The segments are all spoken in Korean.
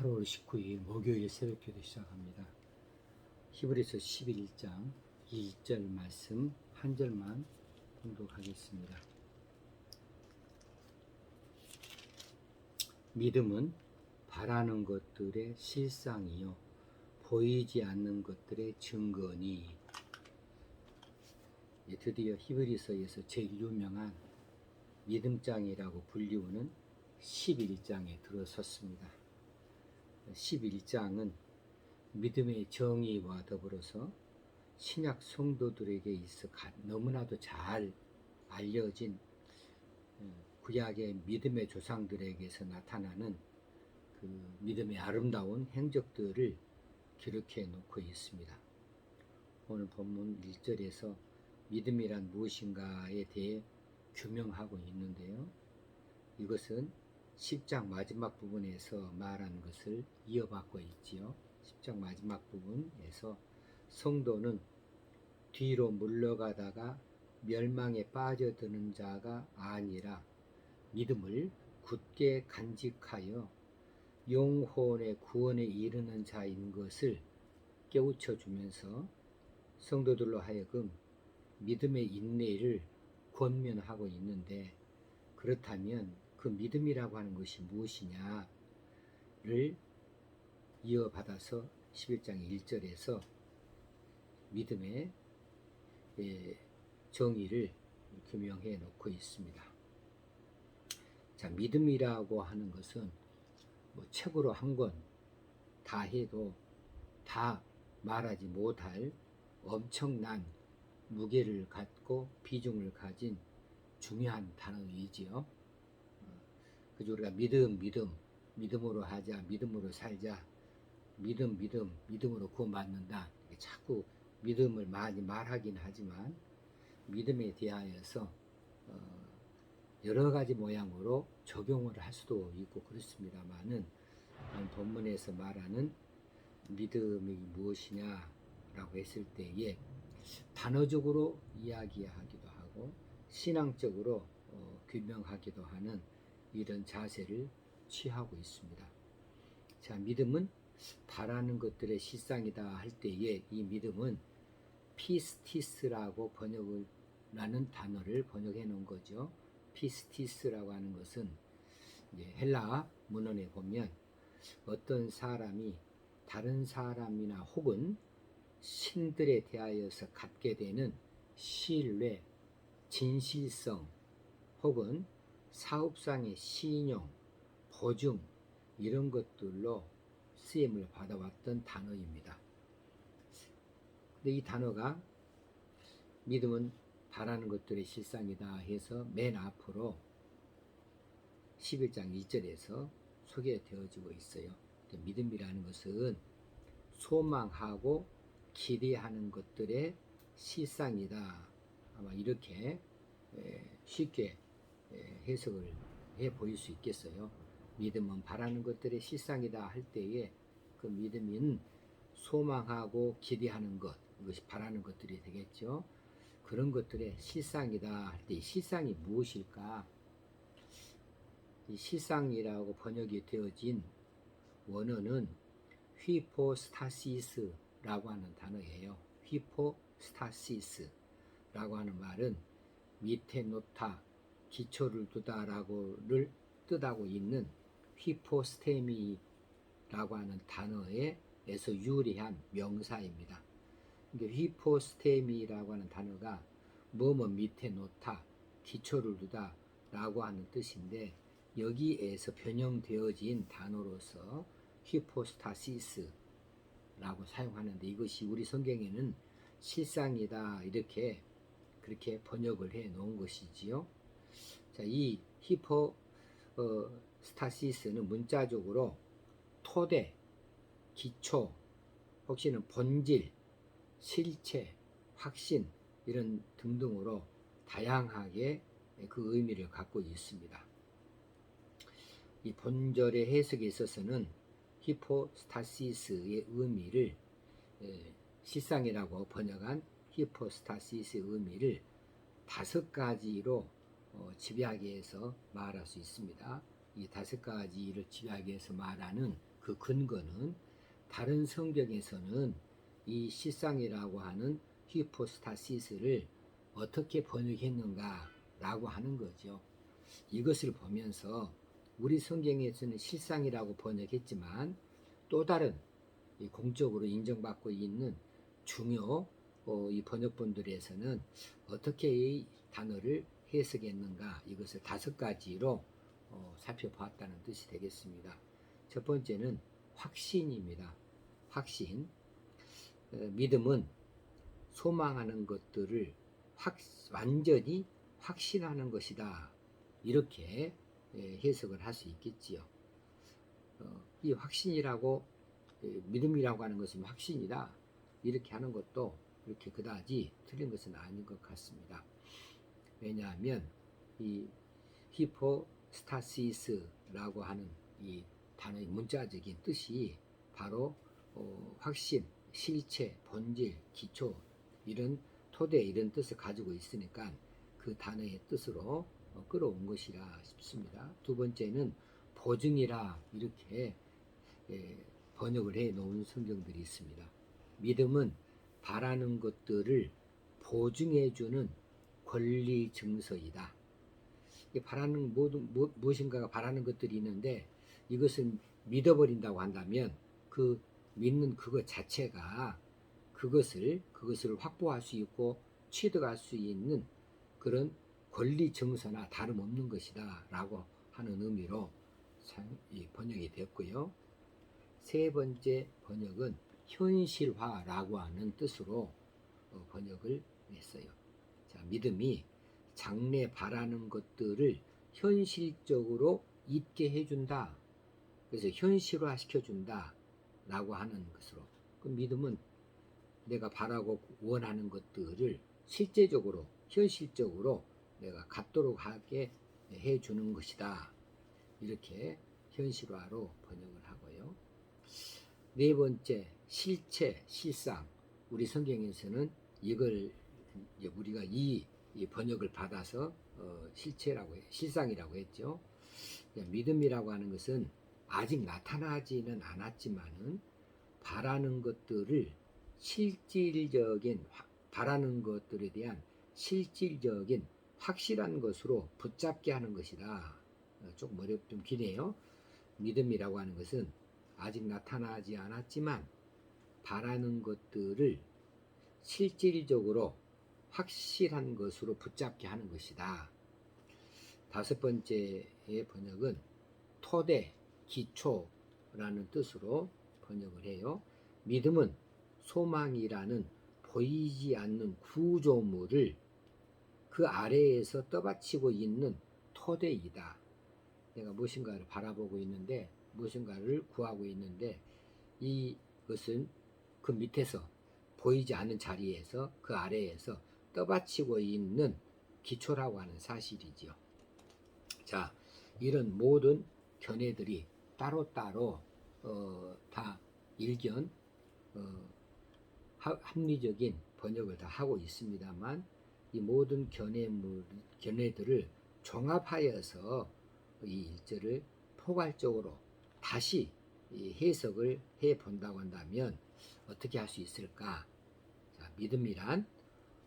8월 19일 목요일 새벽기도 시작합니다. 히브리서 11장 1절 말씀 한 절만 공독하겠습니다. 믿음은 바라는 것들의 실상이요 보이지 않는 것들의 증거니. 드디어 히브리서에서 제일 유명한 믿음장이라고 불리우는 11장에 들어섰습니다. 11장은 믿음의 정의와 더불어서 신약 성도들에게 있어 너무나도 잘 알려진 구약의 믿음의 조상들에게서 나타나는 그 믿음의 아름다운 행적들을 기록해 놓고 있습니다. 오늘 본문 1절에서 믿음이란 무엇인가에 대해 규명하고 있는데요. 이것은 10장 마지막 부분에서 말한 것을 이어받고 있지요. 10장 마지막 부분에서 성도는 뒤로 물러가다가 멸망에 빠져드는 자가 아니라 믿음을 굳게 간직하여 영혼의 구원에 이르는 자인 것을 깨우쳐 주면서 성도들로 하여금 믿음의 인내를 권면하고 있는데, 그렇다면 그 믿음이라고 하는 것이 무엇이냐를 이어받아서 11장 1절에서 믿음의 정의를 규명해 놓고 있습니다. 자, 믿음이라고 하는 것은 책으로 한 권 다 해도 다 말하지 못할 엄청난 무게를 갖고 비중을 가진 중요한 단어이지요. 그래서 우리가 믿음으로 하자, 믿음으로 살자, 믿음으로 구원받는다. 자꾸 믿음을 많이 말하긴 하지만 믿음에 대하여서 여러 가지 모양으로 적용을 할 수도 있고 그렇습니다만은, 본문에서 말하는 믿음이 무엇이냐라고 했을 때에 단어적으로 이야기하기도 하고 신앙적으로 규명하기도 하는 이런 자세를 취하고 있습니다. 자, 믿음은 바라는 것들의 실상이다 할 때에 이 믿음은 피스티스라고 라는 단어를 번역해 놓은 거죠. 피스티스라고 하는 것은 헬라 문헌에 보면 어떤 사람이 다른 사람이나 혹은 신들에 대하여서 갖게 되는 신뢰, 진실성 혹은 사업상의 신용, 보증 이런 것들로 쓰임을 받아왔던 단어입니다. 근데 이 단어가 믿음은 바라는 것들의 실상이다 해서 맨 앞으로 11장 2절에서 소개되어지고 있어요. 믿음이라는 것은 소망하고 기대하는 것들의 실상이다. 아마 이렇게 쉽게 해석을 해 보일 수 있겠어요. 믿음은 바라는 것들의 실상이다 할 때에 그 믿음은 소망하고 기대하는 것, 이것이 바라는 것들이 되겠죠. 그런 것들의 실상이다 할 때 이 실상이 무엇일까? 이 실상이라고 번역이 되어진 원어는 휘포스타시스라고 하는 단어예요. 휘포스타시스라고 하는 말은 밑에 놓다, 기초를 두다라고를 뜻하고 있는 휘포스테미라고 하는 단어에서 유래한 명사입니다. 그러니까 휘포스테미라고 하는 단어가 뭐뭐 밑에 놓다, 기초를 두다 라고 하는 뜻인데, 여기에서 변형되어진 단어로서 히포스타시스라고 사용하는데, 이것이 우리 성경에는 실상이다 이렇게 그렇게 번역을 해 놓은 것이지요. 자, 이 히포스타시스는 문자적으로 토대, 기초, 혹시는 본질, 실체, 확신 이런 등등으로 다양하게 그 의미를 갖고 있습니다. 이 본절의 해석에 있어서는 히포스타시스의 의미를 실상이라고 번역한 히포스타시스의 의미를 5가지로 집약해서 말할 수 있습니다. 이 5가지를 집약해서 말하는 그 근거는 다른 성경에서는 이 실상이라고 하는 히포스타시스를 어떻게 번역했는가라고 하는 거죠. 이것을 보면서 우리 성경에서는 실상이라고 번역했지만 또 다른 공적으로 인정받고 있는 중요 이 번역본들에서는 어떻게 이 단어를 해석했는가, 이것을 5가지로 살펴보았다는 뜻이 되겠습니다. 첫 번째는 확신입니다. 확신. 믿음은 소망하는 것들을 완전히 확신하는 것이다. 이렇게 해석을 할 수 있겠지요. 이 확신이라고, 믿음이라고 하는 것은 확신이다, 이렇게 하는 것도 그렇게 그다지 틀린 것은 아닌 것 같습니다. 왜냐하면 이 히포스타시스라고 하는 이 단어의 문자적인 뜻이 바로 확신, 실체, 본질, 기초, 이런 토대, 이런 뜻을 가지고 있으니까 그 단어의 뜻으로 끌어온 것이라 싶습니다. 두 번째는 보증이라, 이렇게 번역을 해 놓은 성경들이 있습니다. 믿음은 바라는 것들을 보증해주는 권리 증서이다. 바라는 무엇인가가 바라는 것들이 있는데 이것을 믿어버린다고 한다면 그 믿는 그것 자체가 그것을 확보할 수 있고 취득할 수 있는 그런 권리 증서나 다름없는 것이다 라고 하는 의미로 번역이 되었고요. 세 번째 번역은 현실화라고 하는 뜻으로 번역을 했어요. 자, 믿음이 장래 바라는 것들을 현실적으로 있게 해준다. 그래서 현실화 시켜준다 라고 하는 것으로, 그 믿음은 내가 바라고 원하는 것들을 실제적으로, 현실적으로 내가 갖도록 하게 해주는 것이다. 이렇게 현실화로 번역을 하고요. 네 번째, 실체, 실상. 우리 성경에서는 이걸 우리가 이 번역을 받아서 실상이라고 했죠. 믿음이라고 하는 것은 아직 나타나지는 않았지만은 바라는 것들을 바라는 것들에 대한 실질적인 확실한 것으로 붙잡게 하는 것이다. 조금 좀 기네요. 믿음이라고 하는 것은 아직 나타나지 않았지만 바라는 것들을 실질적으로 확실한 것으로 붙잡게 하는 것이다. 다섯 번째의 번역은 토대, 기초라는 뜻으로 번역을 해요. 믿음은 소망이라는 보이지 않는 구조물을 그 아래에서 떠받치고 있는 토대이다. 내가 무엇인가를 바라보고 있는데, 무엇인가를 구하고 있는데, 이것은 그 밑에서 보이지 않는 자리에서, 그 아래에서 떠받치고 있는 기초라고 하는 사실이지요. 자, 이런 모든 견해들이 따로따로 다 일견 합리적인 번역을 다 하고 있습니다만, 이 모든 견해들을 종합하여서 이 1절을 포괄적으로 다시 해석을 해 본다고 한다면 어떻게 할 수 있을까? 자, 믿음이란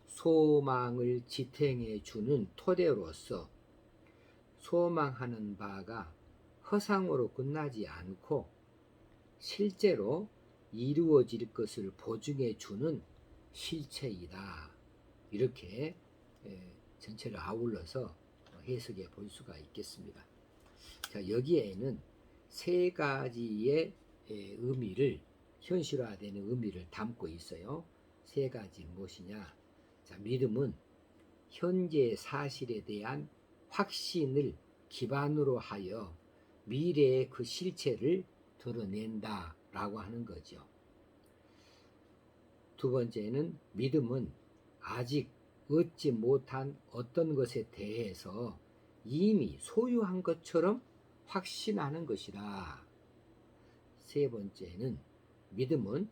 소망을 지탱해 주는 토대로서 소망하는 바가 허상으로 끝나지 않고 실제로 이루어질 것을 보증해 주는 실체이다. 이렇게 전체를 아울러서 해석해 볼 수가 있겠습니다. 자, 여기에는 세 가지의 의미를, 현실화되는 의미를 담고 있어요. 세 가지 무엇이냐? 자, 믿음은 현재 사실에 대한 확신을 기반으로 하여 미래의 그 실체를 드러낸다 라고 하는 거죠. 두 번째는 믿음은 아직 얻지 못한 어떤 것에 대해서 이미 소유한 것처럼 확신하는 것이다. 세 번째는 믿음은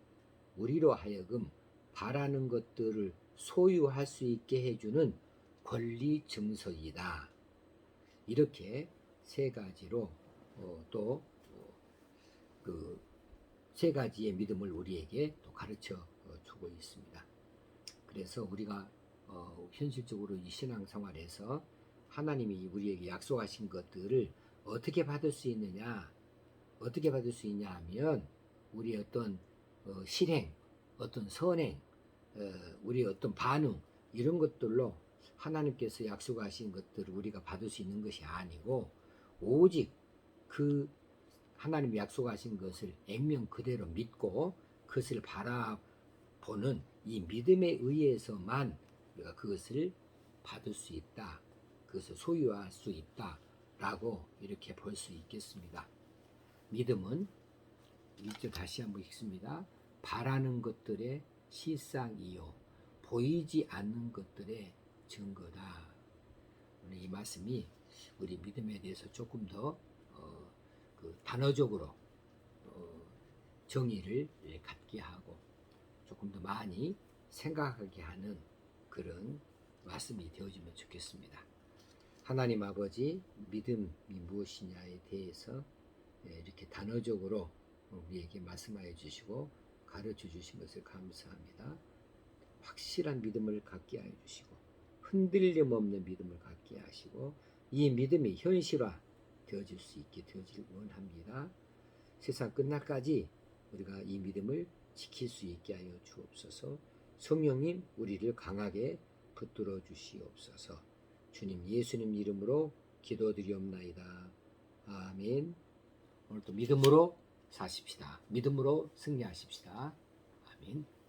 우리로 하여금 바라는 것들을 소유할 수 있게 해주는 권리 증서이다. 이렇게 세 가지로 또 그 세 가지의 믿음을 우리에게 또 가르쳐 주고 있습니다. 그래서 우리가 현실적으로 이 신앙생활에서 하나님이 우리에게 약속하신 것들을 어떻게 받을 수 있느냐, 어떻게 받을 수 있냐 하면 우리의 어떤 실행, 어떤 선행, 우리의 어떤 반응 이런 것들로 하나님께서 약속하신 것들을 우리가 받을 수 있는 것이 아니고 오직 그 하나님 약속하신 것을 액면 그대로 믿고 그것을 바라보는 이 믿음에 의해서만 우리가 그것을 받을 수 있다. 그것을 소유할 수 있다라고 이렇게 볼 수 있겠습니다. 믿음은 이제 다시 한번 읽습니다. 바라는 것들의 실상이요 보이지 않는 것들의 증거다. 오늘 이 말씀이 우리 믿음에 대해서 조금 더 그 단어적으로 정의를 갖게 하고 조금 더 많이 생각하게 하는 그런 말씀이 되어지면 좋겠습니다. 하나님 아버지 믿음이 무엇이냐에 대해서 이렇게 단어적으로 우리에게 말씀하여 주시고 가르쳐 주신 것을 감사합니다. 확실한 믿음을 갖게 하여 주시고 흔들림 없는 믿음을 갖게 하시고 이 믿음이 현실화 되어질 수 있게 되어질 원합니다. 세상 끝날까지 우리가 이 믿음을 지킬 수 있게 하여 주옵소서. 성령님 우리를 강하게 붙들어 주시옵소서. 주님 예수님 이름으로 기도드리옵나이다. 아멘. 오늘도 믿음으로 사십시다. 믿음으로 승리하십시다. 아멘.